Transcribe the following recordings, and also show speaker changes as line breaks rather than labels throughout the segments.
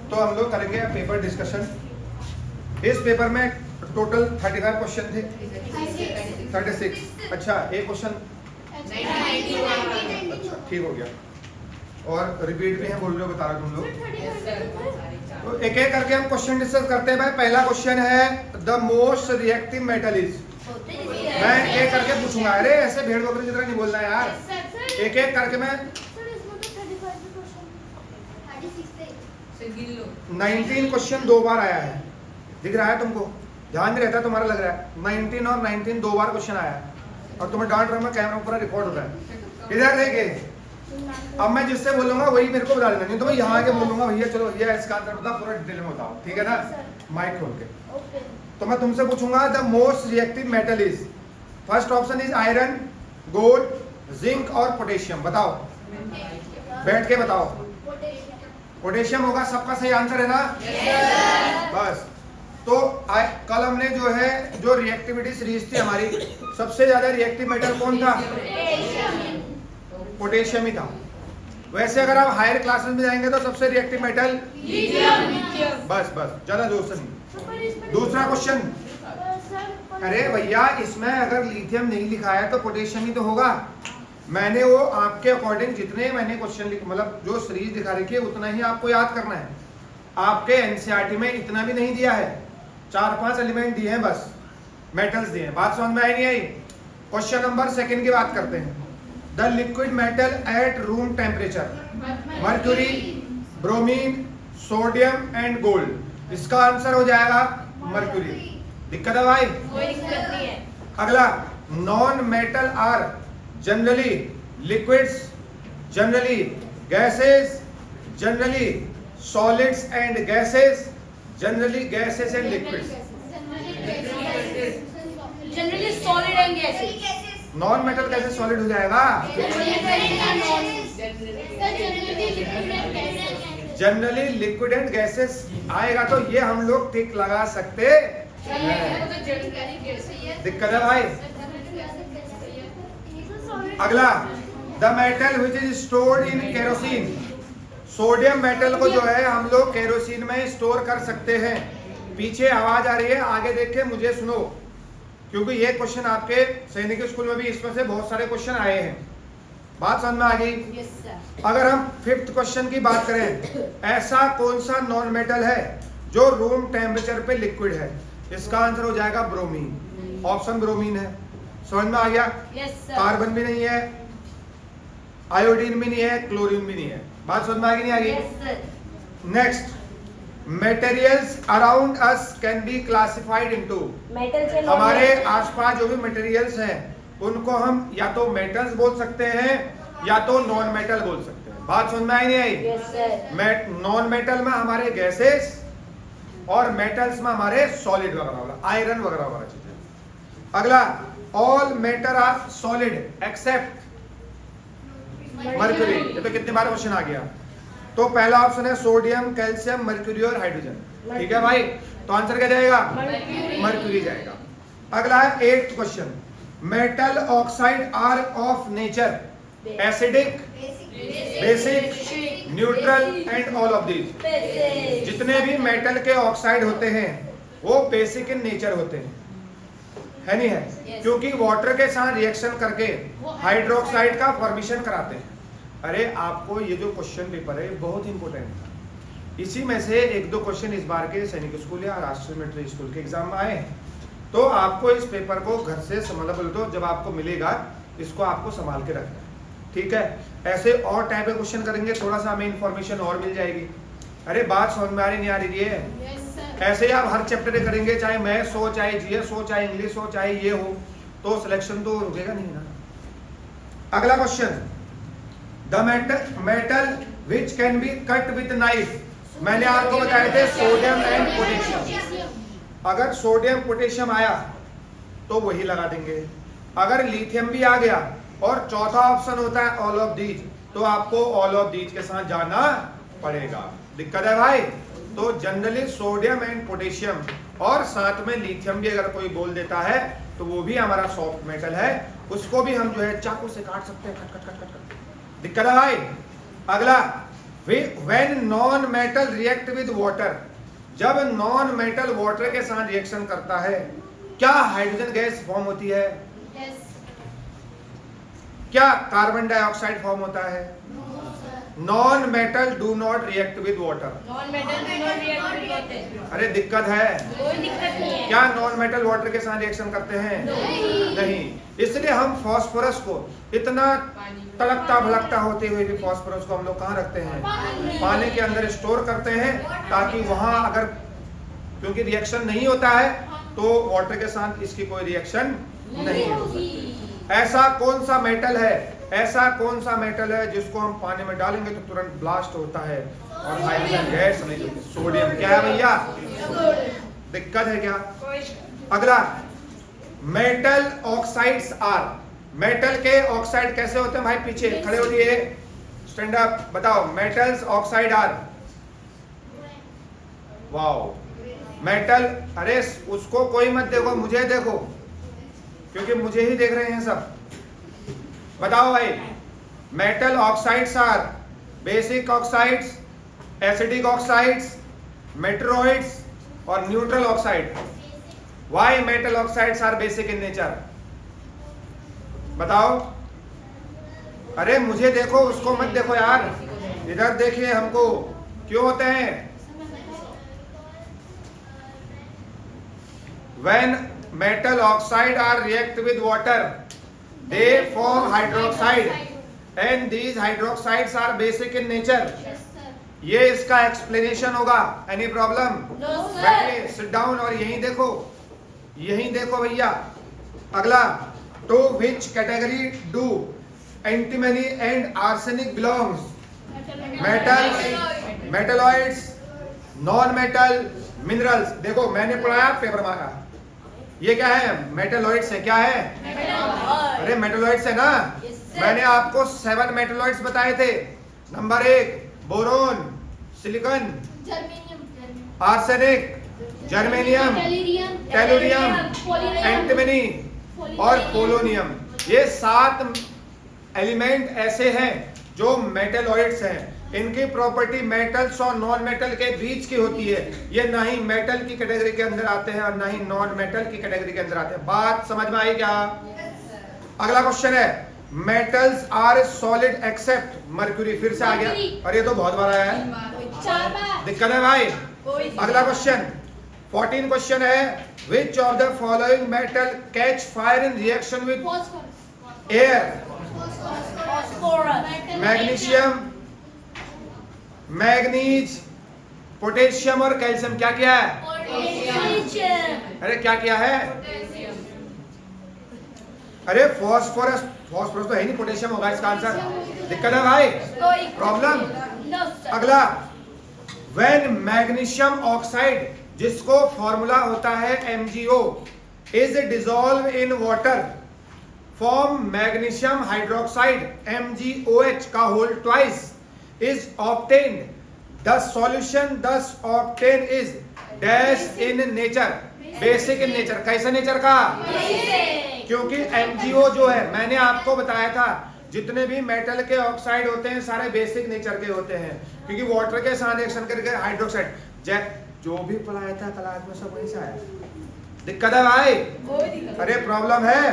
तो हम लोग करेंगे पेपर डिस्कशन। इस पेपर में टोटल 35 क्वेश्चन थे। 36। अच्छा, एक क्वेश्चन अच्छा ठीक हो गया, और रिपीट भी है, बोल रहे हो, बता रहे तुम लोग। तो एक एक करके हम क्वेश्चन डिस्कस करते हैं भाई। पहला क्वेश्चन है the most reactive metal is. मैं एक एक करके पूछूंगा। अरे ऐसे भेड़ बकरी की तरह नहीं बोलना यार, एक एक करके मैं 19 क्वेश्चन 2 बार आया है, दिख रहा है तुमको? ध्यान नहीं रहता तुम्हारा, लग रहा है 19 और 19 2 बार क्वेश्चन आया है, और तुम्हें डांट रहा हूं, कैमरा पूरा रिकॉर्ड हो रहा है। इधर देखिए, अब मैं जिससे बोलूंगा वही मेरे को बता देना, नहीं तो मैं यहाँ आके बोलूंगा भैया चलो भैया इसका आंसर बता, पूरा डिटेल में बताओ, ठीक है ना? माइक खोल के। तो मैं तुमसे पूछूंगा the most reactive metal is. First option is iron, gold, zinc और पोटेशियम। बताओ, बैठ के बताओ। पोटेशियम होगा, सबका सही आंसर है ना? बस। तो कल हमने जो है जो रिएक्टिविटी सीरीज थी हमारी, सबसे ज्यादा रिएक्टिव मेटल कौन था? पोटेशियम ही था। वैसे अगर आप हायर क्लासेस में जाएंगे तो सबसे रिएक्टिव मेटल लिथियम। बस बस, ज्यादा जोर से नहीं। दूसरा क्वेश्चन, अरे भैया इसमें अगर लिथियम नहीं लिखा है तो पोटेशियम ही तो होगा। मैंने वो आपके अकॉर्डिंग जितने मैंने क्वेश्चन मतलब जो सीरीज दिखा रखी है उतना ही आपको याद करना है। आपके एनसीईआरटी में इतना भी नहीं दिया है, 4-5 एलिमेंट दिए हैं बस, मेटल्स दिए हैं। बात समझ में आई नहीं आई? क्वेश्चन नंबर सेकंड की बात करते हैं। The liquid metal at room temperature, mercury, bromine, sodium and gold. इसका आंसर हो जाएगा मर्क्यूरी। दिक्कत है भाई?
कोई दिक्कत नहीं है।
अगला, non metal are generally liquids, generally gases, generally solids and gases, generally gases and liquids.
Generally solid and gases.
Non metal कैसे सॉलिड हो जाएगा? जनरली लिक्विड एंड गैसेस आएगा तो ये हम लोग टिक लगा सकते हैं। दिक्कत है भाई? अगला, the metal which is stored in kerosene. Sodium metal को जो है हम लोग केरोसिन में स्टोर कर सकते हैं। पीछे आवाज आ रही है, आगे देख के मुझे सुनो, क्योंकि ये क्वेश्चन आपके सैनिक स्कूल में भी इसमें से बहुत सारे क्वेश्चन आए हैं। बात समझ में आ गई? अगर हम 5th क्वेश्चन की बात करें, ऐसा कौन सा नॉन मेटल है जो रूम टेम्परेचर पे लिक्विड है? इसका आंसर हो जाएगा ब्रोमीन। ऑप्शन ब्रोमीन है। समझ में आ गया? कार्बन भी नहीं है, आयोडीन भी नहीं है, क्लोरीन भी नहीं है। बात समझ में आ गई नहीं आ गई? Next, materials around us can be classified into. हमारे आसपास जो भी मटेरियल्स हैं उनको हम या तो मेटल्स बोल सकते हैं या तो नॉन मेटल बोल सकते हैं। बात समझ में आई नहीं आई? नॉन मेटल में हमारे गैसेस और मेटल्स में हमारे सॉलिड वगैरह, आयरन वगैरह वगैरह चीजें। अगला, all matter are solid except mercury. ये तो कितनी बार क्वेश्चन आ गया। तो पहला ऑप्शन है सोडियम, कैल्शियम, मर्क्यूरी और हाइड्रोजन। ठीक है भाई? तो आंसर क्या जाएगा? मर्क्यूरी जाएगा। अगला है 8th question, metal oxide are of nature acidic, basic, neutral and all of these. जितने भी मेटल के ऑक्साइड होते हैं वो बेसिक इन नेचर होते हैं, है नहीं है? क्योंकि वाटर के साथ रिएक्शन करके हाइड्रोक्साइड का फॉर्मेशन कराते हैं। अरे आपको ये जो क्वेश्चन पेपर है बहुत इंपॉर्टेंट था, इसी में से 1-2 क्वेश्चन इस बार के सैनिक स्कूल या राष्ट्रीय मिलिट्री स्कूल के एग्जाम में आए हैं। तो आपको इस पेपर को घर से मतलब तो जब आपको मिलेगा इसको आपको संभाल के रखना है, ठीक है? ऐसे और टाइप के क्वेश्चन करेंगे, थोड़ा सा हमें इन्फॉर्मेशन और मिल जाएगी। अरे बात समझ में आ रही नहीं आ रही है? ऐसे ही आप हर चैप्टर करेंगे, चाहे मैथ्स हो, चाहे जीएस हो, चाहे इंग्लिश हो, चाहे ये हो, तो सिलेक्शन तो रुकेगा नहीं ना। अगला question, the metal which can be cut with knife. मैंने आपको बताए थे सोडियम एंड पोटेशियम। अगर सोडियम पोटेशियम आया तो वही लगा देंगे। अगर लिथियम भी आ गया और चौथा ऑप्शन होता है ऑल ऑफ दीज, तो आपको ऑल ऑफ दीज के साथ जाना पड़ेगा। दिक्कत है भाई? तो जनरली सोडियम एंड पोटेशियम और साथ में लिथियम भी अगर कोई बोल देता है तो वो भी हमारा सॉफ्ट मेटल है, उसको भी हम जो है चाकू से काट सकते हैं, cut cut cut cut cut. दिक्कत है भाई? अगला, when non metal react with water, जब नॉन मेटल वाटर के साथ रिएक्शन करता है क्या हाइड्रोजन गैस फॉर्म होती है? क्या कार्बन डाइऑक्साइड फॉर्म होता है? Non metal do not react with water.
Non metal do not react with water.
अरे दिक्कत है,
कोई दिक्कत नहीं है।
क्या नॉन मेटल वाटर के साथ रिएक्शन करते हैं? नहीं। इसलिए हम फास्फोरस को इतना तड़कता भड़कता होते हुए भी फास्फोरस को हम लोग कहाँ रखते हैं? पानी के अंदर स्टोर करते हैं, ताकि वहां अगर क्योंकि रिएक्शन नहीं होता है तो वाटर के साथ इसकी कोई रिएक्शन नहीं होगी। ऐसा कौन सा मेटल है, ऐसा कौन सा मेटल है जिसको हम पानी में डालेंगे तो तुरंत ब्लास्ट होता है और हाइड्रोजन गैस नहीं होती? सोडियम। क्या है भैया, दिक्कत है क्या? अगला, मेटल ऑक्साइड्स आर, मेटल के ऑक्साइड कैसे होते हैं भाई? पीछे खड़े हो जाइए, स्टैंड अप, बताओ metals oxide are. Wow, metal, अरे उसको कोई मत देखो, मुझे देखो, क्योंकि मुझे ही देख रहे हैं सब। बताओ भाई, metal oxides are basic oxides, acidic oxides, metalloids और neutral oxide. Why metal oxides are basic in nature? बताओ। अरे मुझे देखो, उसको मत देखो यार, इधर देखिए हमको। क्यों होते हैं? When metal oxide are react with water, they form hydroxide, and these hydroxides are basic in nature. ये इसका explanation होगा। Any problem?
No sir.
बैठिए, sit down और यहीं देखो, यहीं देखो भैया। अगला, to which category do antimony and arsenic belongs? Metals, metalloids, non-metal, minerals। देखो मैंने पढ़ाया, पेपर मारा। ये क्या है? मेटलॉइड्स है। क्या है? अरे मेटलॉइड्स है ना। मैंने आपको 7 मेटलॉइड्स बताए थे। Number 1 boron, silicon, arsenic, germanium, tellurium, antimony और पोलोनियम। ये 7 एलिमेंट ऐसे हैं जो मेटलॉइड्स हैं। इनकी प्रॉपर्टी मेटल्स और नॉन मेटल के बीच की होती है। ये ना ही मेटल की कैटेगरी के अंदर आते हैं और ना ही नॉन मेटल की कैटेगरी के अंदर आते हैं। बात समझ में आई क्या? अगला क्वेश्चन है, metals are solid except mercury. फिर से आ गया, और ये तो बहुत बार आया है, दिक्कत है भाई। अगला क्वेश्चन 14 क्वेश्चन है, which of the following metal catch fire in reaction with air? Magnesium, manganese, potassium और कैल्शियम। क्या किया है? अरे क्या किया है? अरे फॉस्फोरस, फॉस्फोरस तो है नहीं, पोटेशियम होगा इसका आंसर। दिक्कत है भाई, प्रॉब्लम? अगला, व्हेन मैग्नीशियम ऑक्साइड, जिसको फॉर्मूला होता है MgO, is dissolve in water, form magnesium hydroxide MgOH का whole twice is obtained, the solution thus obtained is dash in nature, basic in nature। कैसे नेचर का? क्योंकि MgO जो है, मैंने आपको बताया था जितने भी मेटल के ऑक्साइड होते हैं सारे बेसिक नेचर के होते हैं, क्योंकि वाटर के साथ रिएक्शन करके हाइड्रोक्साइड, जो भी पढ़ाया था क्लास में सब वहीं से आया। दिक्कत है भाई? अरे प्रॉब्लम है।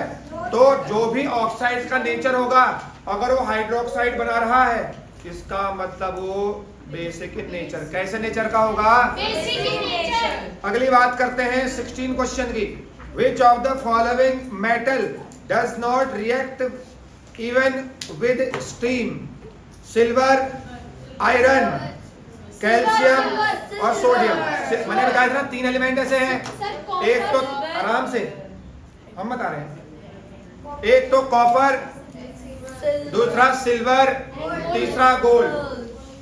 तो जो भी ऑक्साइड का नेचर होगा, अगर वो हाइड्रोक्साइड बना रहा है, इसका मतलब वो बेसिक इन नेचर। कैसे नेचर का होगा?
Basic in nature.
अगली बात करते हैं 16 क्वेश्चन की, विच of the following metal does not react even with steam? Silver, iron, calcium और सोडियम। मैंने बताया था ना 3 एलिमेंट ऐसे हैं। एक तो आराम से हम बता रहे हैं, एक तो कॉपर, दूसरा सिल्वर, तीसरा gold.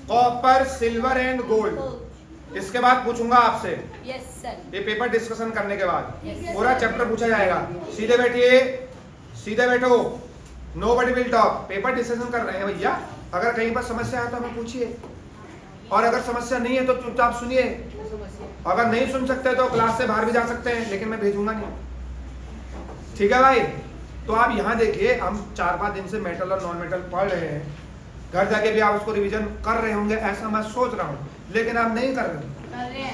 Copper, silver and gold. इसके बाद पूछूंगा आपसे, ये पेपर डिस्कशन करने के बाद पूरा चैप्टर पूछा जाएगा। सीधे बैठिए, सीधे बैठो, nobody will talk. Paper discussion कर रहे हैं भैया। अगर कहीं पर समस्या है तो हमें पूछिए, और अगर समस्या नहीं है तो चुपचाप सुनिए। अगर नहीं सुन सकते तो क्लास से बाहर भी जा सकते हैं, लेकिन मैं भेजूंगा नहीं। ठीक है भाई? तो आप यहाँ देखिए, हम 4-5 दिन से मेटल और नॉन मेटल पढ़ रहे हैं। घर जाके भी आप उसको रिवीजन कर रहे होंगे ऐसा मैं सोच रहा हूँ, लेकिन आप नहीं कर रहे।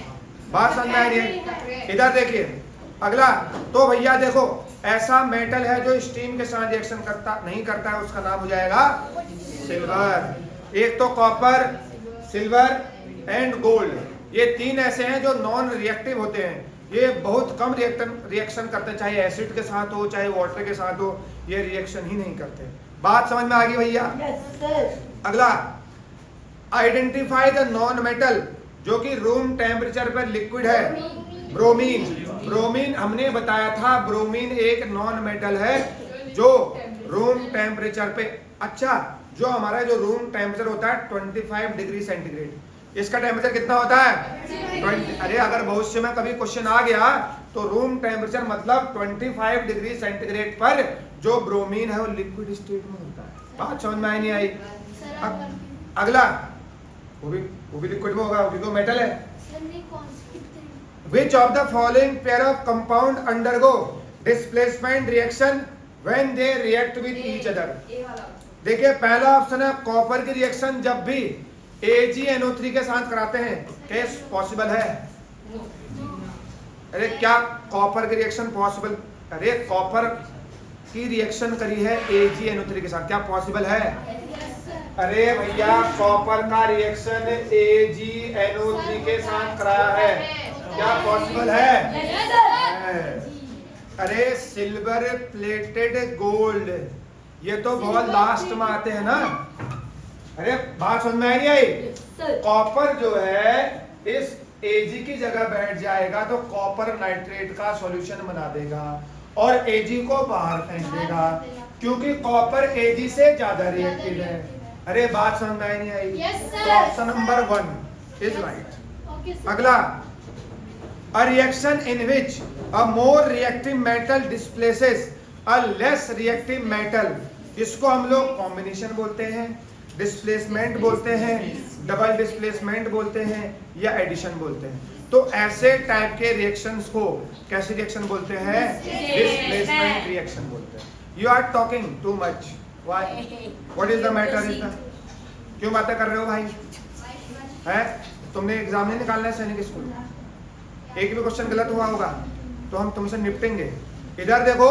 बात समझ में आ रही है? इधर देखिए अगला। तो भैया देखो ऐसा मेटल है जो स्टीम के साथ रिएक्शन करता नहीं करता है, उसका नाम हो जाएगा सिल्वर। एक तो कॉपर, सिल्वर एंड गोल्ड, ये तीन ऐसे हैं जो नॉन रिएक्टिव होते हैं। ये बहुत कम रिएक्शन करते हैं, चाहे एसिड के साथ हो चाहे वाटर के साथ हो, ये रिएक्शन ही नहीं करते। बात समझ में आ गई भैया? अगला, आइडेंटिफाई द नॉन मेटल जो कि रूम टेम्परेचर पर लिक्विड है। ब्रोमीन, ब्रोमीन हमने बताया था, ब्रोमीन एक नॉन मेटल है जो रूम टेम्परेचर पे, अच्छा जो हमारा जो रूम टेम्परेचर होता है 25 डिग्री सेंटीग्रेड, इसका टेम्परेचर कितना होता है 20। अरे अगर भविष्य में कभी क्वेश्चन आ गया तो रूम टेम्परेचर मतलब 25 डिग्री सेंटीग्रेड पर जो ब्रोमीन है वो लिक्विड स्टेट में होता है। बात समझ में आई नहीं आई? अगला, वो भी लिक्विड में होगा क्योंकि वो मेटल है। Which of the following pair of compound undergo displacement reaction when they react with each other? देखिए पहला ऑप्शन है कॉपर की रिएक्शन जब भी AgNO3 के साथ कराते हैं, कैसे पॉसिबल है? अरे क्या कॉपर की रिएक्शन पॉसिबल? अरे कॉपर की रिएक्शन करी है AgNO3 के साथ, क्या पॉसिबल है? अरे भैया कॉपर का रिएक्शन AgNO3 के साथ कराया है, क्या पॉसिबल है? अरे सिल्वर प्लेटेड गोल्ड, ये तो बहुत लास्ट में आते हैं ना। अरे बात समझ में आई? कॉपर जो है इस Ag की जगह बैठ जाएगा तो कॉपर नाइट्रेट का सॉल्यूशन बना देगा और Ag को बाहर फेंक देगा क्योंकि कॉपर Ag से ज्यादा रिएक्टिव है। अरे बात समझ में नहीं आई? तो ऑप्शन नंबर 1 इज राइट। अगला, a reaction in which a more reactive metal displaces a less reactive metal, इसको हम लोग कॉम्बिनेशन बोलते हैं, डिस्प्लेसमेंट बोलते हैं, डबल डिस्प्लेसमेंट बोलते हैं या एडिशन बोलते हैं। तो ऐसे टाइप के रिएक्शंस को कैसे रिएक्शन बोलते हैं? डिस्प्लेसमेंट रिएक्शन बोलते हैं। You are talking too much, why? What is the matter? Is the, क्यों बातें कर रहे हो भाई? है तुमने एग्जाम नहीं निकालना है सैनिक स्कूल, एक भी क्वेश्चन गलत हुआ होगा तो हम तुमसे निपटेंगे। इधर देखो,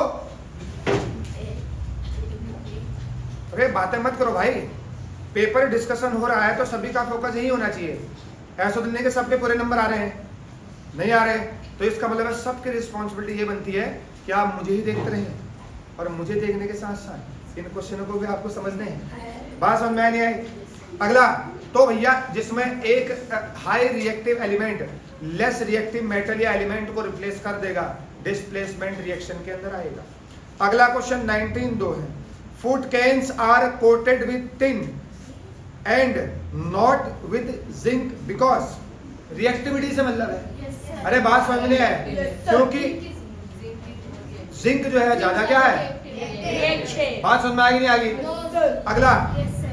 अरे बातें मत करो भाई, पेपर डिस्कशन हो रहा है तो सभी का फोकस यही होना चाहिए। ऐसा तो नहीं कि सबके पूरे नंबर आ रहे हैं, नहीं आ रहे, तो इसका मतलब है सबकी रिस्पॉन्सिबिलिटी ये बनती है कि आप मुझे ही देखते रहें और मुझे देखने के साथ साथ इन क्वेश्चनों को भी आपको समझने हैं। बात समझ में नहीं आई? अगला, तो भैया जिसमें एक high reactive element less reactive metal या एलिमेंट को रिप्लेस कर देगा, डिस्प्लेसमेंट रिएक्शन के अंदर आएगा। अगला क्वेश्चन 19(2) है, food cans are coated with tin and not with zinc because reactivity से मतलब है। अरे बात समझ में नहीं है? क्योंकि जिंक जो है ज्यादा क्या है? बात समझ में आ गई नहीं आ गई? अगला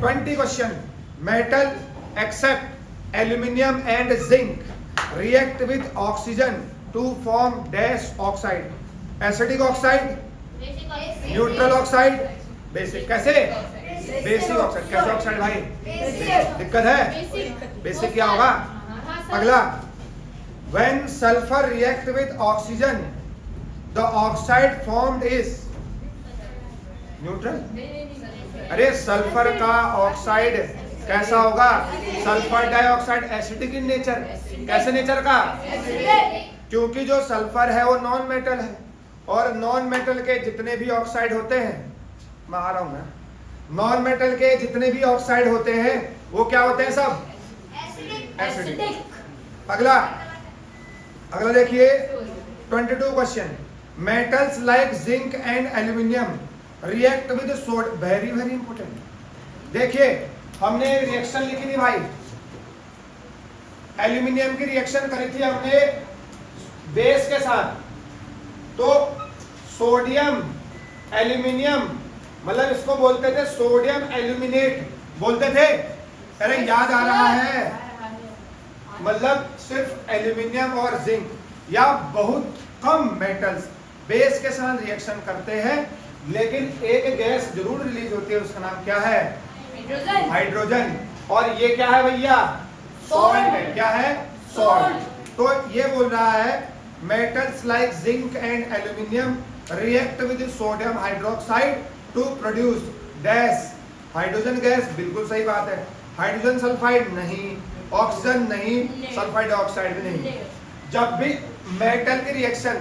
20 question, metal except aluminium and zinc react with oxygen to form dash oxide, acidic oxide, neutral oxide, basic। कैसे? Basic oxide. कैसे ऑक्साइड भाई? दिक्कत है? बेसिक क्या होगा? अगला, when sulfur react with oxygen the oxide formed is neutral। अरे sulphur का ऑक्साइड कैसा होगा? Sulphur dioxide acidic in nature. कैसे नेचर का? क्योंकि जो सल्फर है वो नॉन मेटल है और नॉन मेटल के जितने भी ऑक्साइड होते हैं, मैं आ रहा हूं ना, नॉन मेटल के जितने भी ऑक्साइड होते हैं वो क्या होते हैं? सब एसिडिक। अगला देखिए 22 question, metals like zinc and aluminium react with sodium, very very important. देखिए हमने रिएक्शन लिखी थी भाई, एल्यूमिनियम की रिएक्शन करी थी हमने बेस के साथ, तो सोडियम एल्यूमिनियम मतलब इसको बोलते थे सोडियम एल्यूमिनेट बोलते थे। अरे याद आ रहा है? मतलब सिर्फ एल्यूमिनियम और जिंक या बहुत कम मेटल्स बेस के साथ रिएक्शन करते हैं, लेकिन एक गैस जरूर रिलीज होती है, उसका नाम क्या है?
हाइड्रोजन।
हाइड्रोजन। और ये क्या है भैया? सॉल्ट है। क्या है? सॉल्ट। तो ये बोल रहा है metals like zinc and aluminium react with sodium hydroxide to produce dash hydrogen gas. बिल्कुल सही बात है। हाइड्रोजन सल्फाइड नहीं, ऑक्सीजन नहीं, सल्फाइड डाइऑक्साइड भी नहीं। जब भी मेटल की रिएक्शन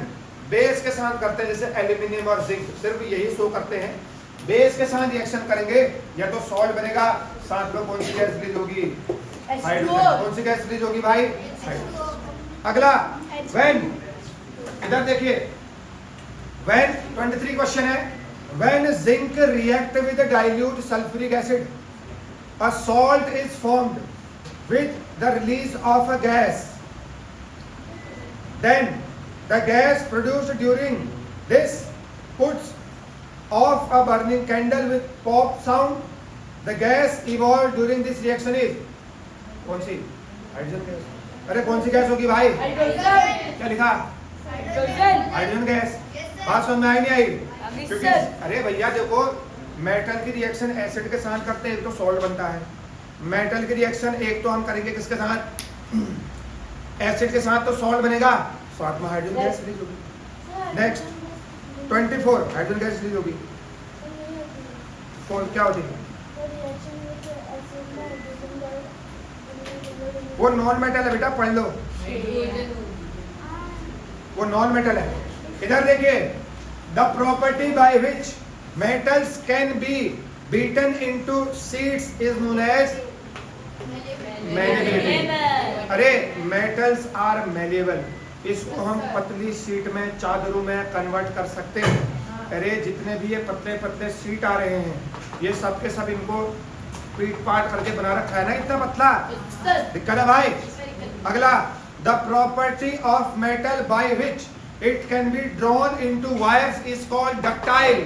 बेस के साथ करते हैं, जैसे एल्यूमिनियम और जिंक, सिर्फ यही शो करते हैं, बेस के साथ रिएक्शन करेंगे या तो सॉल्ट बनेगा, साथ में कौन सी गैस रिलीज होगी? हाइड्रोजन। कौन सी गैस रिलीज होगी भाई? हाइड्रोजन। अगला व्हेन, इधर देखिए, व्हेन 23 क्वेश्चन है, when zinc react with dilute sulphuric acid a salt is formed with the release of a gas, then the gas produced during this puts off a burning candle with pop sound. The gas evolved during this reaction is कौन सी? Hydrogen gas. अरे कौन सी gas होगी भाई?
Hydrogen.
क्या लिखा?
Hydrogen.
Hydrogen gas. बात समझ में आई नहीं आई?
अभी
क्योंकि
सर।
अरे भैया देखो, मेटल की रिएक्शन एसिड के साथ करते हैं तो सॉल्ट बनता है। मेटल की रिएक्शन एक तो हम करेंगे किसके साथ? एसिड के साथ, तो सॉल्ट बनेगा, साथ में हाइड्रोजन गैस रिलीज होगी। नेक्स्ट 24 हाइड्रोजन गैस रिलीज होगी। कौन क्या होती है? वो नॉन मेटल है बेटा, पढ़ लो, वो नॉन मेटल है। इधर देखिए, the property by which metals can be beaten into sheets is known as malleability। अरे मेटल्स आर malleable, इसको हम पतली शीट में, चादरों में कन्वर्ट कर सकते हैं। अरे जितने भी ये पतले पतले शीट आ रहे हैं, ये सब के सब इनको पीट पाट करके बना रखा है ना, इतना पतला। दिक्कत है भाई। अगला, the property of metal by which it can be drawn into wires is called ductile.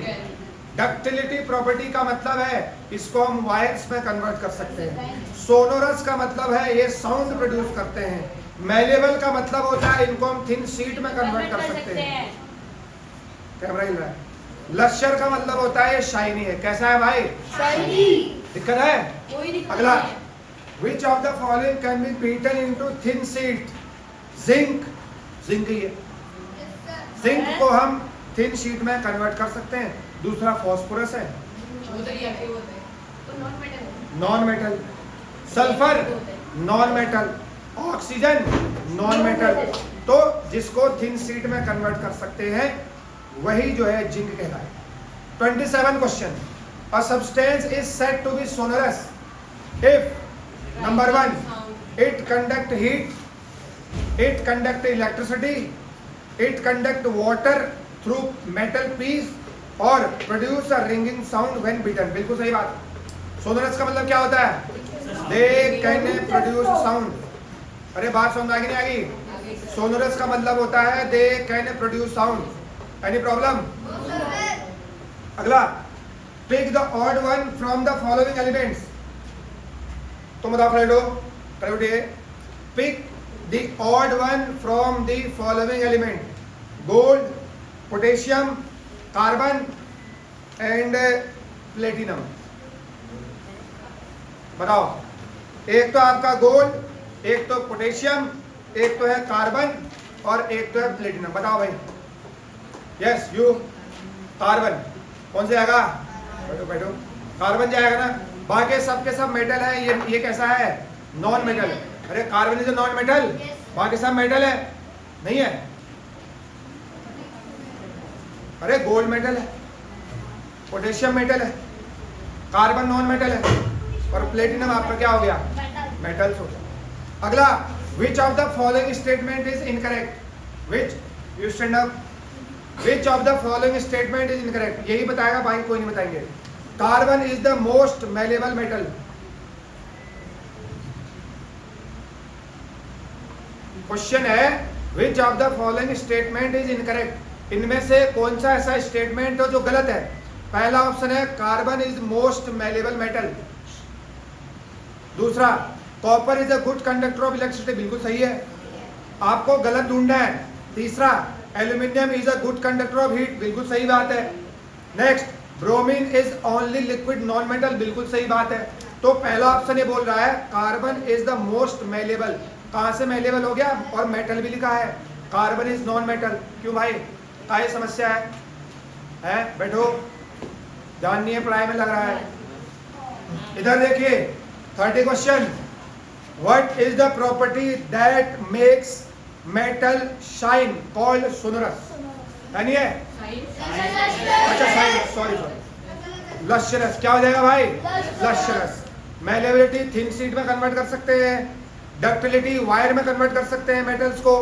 Ductility property का मतलब है इसको हम वायर्स में कन्वर्ट कर सकते हैं। सोनोरस का मतलब है ये साउंड प्रोड्यूस करते हैं। मैलेबल का मतलब होता है इनको हम थिन शीट में कन्वर्ट कर सकते हैं। कैमरा हिल रहा है। लश्यर का मतलब होता है ये शाइनी है। कैसा है भाई?
शाइनी।
दिक्कत है? अगला, which of the following can be beaten into thin sheet? Zinc. Zinc ही है। जिंक को हम थिन शीट में कन्वर्ट कर सकते हैं। दूसरा फॉस्फोरस है, non metal. Sulphur non metal. Oxygen non metal. तो जिसको थिन शीट में कन्वर्ट कर सकते हैं वही जो है जिंक कहलाए। 27 question, a substance is said to be sonorous if number 1 it conduct heat, it conduct electricity, it conduct water through metal piece और produce a ringing sound when beaten. बिल्कुल सही बात। सोनरस का मतलब क्या होता है? They can produce sound. अरे बात समझ आ गई नहीं आ गई? सोनरस का मतलब होता है they can produce sound. Any problem? अगला, pick the odd one from the following elements. तुम बताओ फ्रेंडो, pick the odd one from the following element. Gold, potassium, carbon and platinum. बताओ, एक तो आपका गोल्ड, एक तो पोटेशियम, एक तो है कार्बन और एक तो है प्लेटिनम। बताओ भाई। Yes you. कार्बन कौन से आएगा? बैठो बैठो। कार्बन जाएगा ना। बाकी सब के सब मेटल है। ये कैसा है? नॉन मेटल है। अरे कार्बन इज नॉन मेटल, बाकी सब मेटल है नहीं है? अरे गोल्ड मेटल है, पोटेशियम मेटल है, कार्बन नॉन मेटल है और प्लेटिनम आपका क्या हो गया? मेटल्स हो गया। अगला, which of the following statement is incorrect? Which, you stand up, which of the following statement is incorrect? यही बताएगा, बाकी कोई नहीं बताएंगे। Carbon is the most malleable metal. Question है, which of the following statement is incorrect? इनमें से कौन सा ऐसा स्टेटमेंट है जो गलत है? पहला ऑप्शन है carbon is most malleable metal. दूसरा, copper is a good conductor of electricity. बिल्कुल सही है, आपको गलत ढूंढना है। तीसरा, aluminium is a good conductor of heat. बिल्कुल सही बात है। Next, bromine is only liquid non metal. बिल्कुल सही बात है। तो पहला ऑप्शन ये बोल रहा है carbon is the most malleable. कहां से मेलेबल हो गया, और मेटल भी लिखा है, कार्बन इज नॉन मेटल। क्यों भाई, क्या ये समस्या है? बैठो, ध्यान नहीं है पढ़ाई में लग रहा है। इधर देखिए 30 question, what is the property that makes metal shine called sonorous? यानी है अच्छा शाइन, सॉरी लश्यरस। क्या हो जाएगा भाई? लश्यरस। मेलेबिलिटी थिन शीट में कन्वर्ट कर सकते हैं, डक्टिलिटी वायर में कन्वर्ट कर सकते हैं मेटल्स को।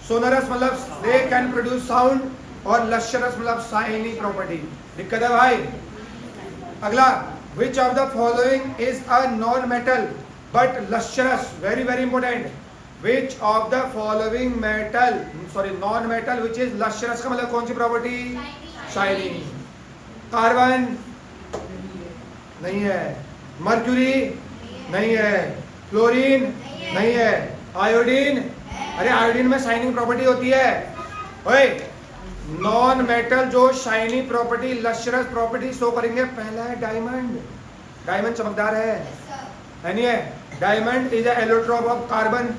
सोनरस मतलब दे कैन प्रोड्यूस साउंड, और लश्यरस मतलब शाइनी प्रॉपर्टी। दिक्कत है भाई? अगला, which of the following is a non metal but lustrous? Very very important. Which of the following metal, sorry non metal which is lustrous का मतलब कौन सी प्रॉपर्टी? शाइनी। कार्बन नहीं है, मर्क्यूरी नहीं है, फ्लोरीन नहीं है, आयोडीन, अरे आयोडीन में शाइनिंग प्रॉपर्टी होती है। ओए, नॉन मेटल जो शाइनी प्रॉपर्टी, लश्यरस प्रॉपर्टी शो करेंगे, पहला है डायमंड। डायमंड चमकदार है नहीं है? Diamond is allotrope of carbon,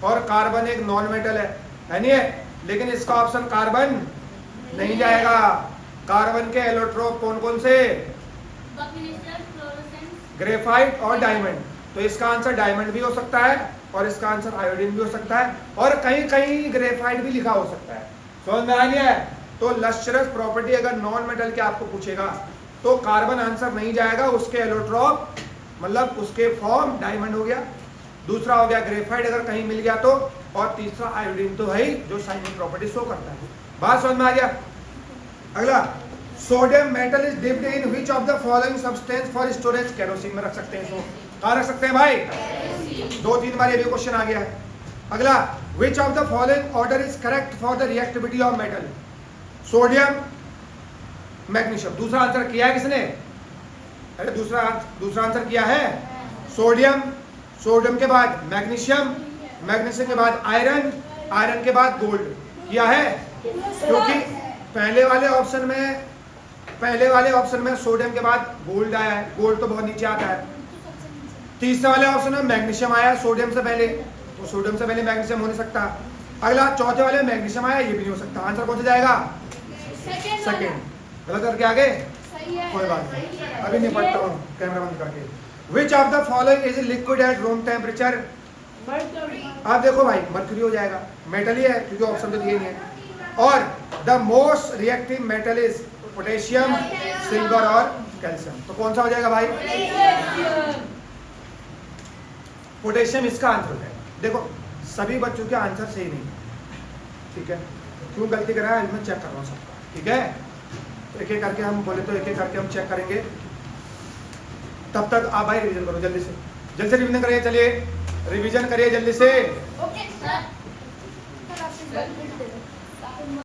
और कार्बन एक नॉन मेटल है नहीं है? लेकिन इसका ऑप्शन कार्बन नहीं जाएगा। कार्बन के एलोट्रोप कौन कौन से? ग्रेफाइट और डायमंड। तो इसका आंसर डायमंड भी हो सकता है, और इसका आंसर आयोडीन भी हो सकता है, और कहीं कहीं ग्रेफाइट भी लिखा हो सकता है। समझ में आ गया है? तो लश्यरस प्रॉपर्टी अगर नॉन मेटल के आपको पूछेगा तो कार्बन आंसर नहीं जाएगा, उसके एलोट्रोप मतलब उसके फॉर्म डायमंड हो गया, दूसरा हो गया ग्रेफाइट अगर कहीं मिल गया तो, और तीसरा आयोडीन तो है जो शाइनिंग प्रॉपर्टी शो करता है। बात समझ में आ गया? अगला, sodium metal is dipped in which of the following substance for storage? Kerosene में रख सकते हैं इसको। कहाँ रख सकते हैं भाई? 2-3 बार ये भी क्वेश्चन आ गया है। अगला, which of the following order is correct for the reactivity of metal? Sodium, magnesium. दूसरा आंसर किया है किसने? अरे दूसरा आंसर किया है सोडियम, सोडियम के बाद मैग्नीशियम, मैग्नीशियम के बाद आयरन, आयरन के बाद गोल्ड। किया है, क्योंकि पहले वाले ऑप्शन में सोडियम के बाद गोल्ड आया है, गोल्ड तो बहुत नीचे आता है। तीसरे वाले ऑप्शन में मैग्नीशियम आया है सोडियम से पहले, तो सोडियम से पहले मैग्नीशियम हो नहीं सकता। अगला, चौथे वाले में मैग्नीशियम आया, ये भी नहीं हो सकता। आंसर कौन सा जाएगा? सेकेंड। गलत करके आगे कोई बात नहीं, अभी नहीं पढ़ता हूँ, कैमरा बंद करके। विच of the following is liquid at room temperature? आप देखो भाई, मर्क्यूरी हो जाएगा, मेटल ही है क्योंकि ऑप्शन तो दिए नहीं है। और the most reactive metal is potassium, silver और कैल्शियम। तो कौन सा हो जाएगा भाई? पोटेशियम इसका आंसर है। देखो सभी बच्चों के आंसर सही नहीं, ठीक है? क्यों गलती करा है मैं चेक कर रहा हूँ सबका, ठीक है? एक एक करके हम बोले तो एक एक करके हम चेक करेंगे। तब तक आप भाई रिवीजन करो जल्दी से रिवीजन करिए। चलिए रिवीजन करिए जल्दी से।
Okay sir.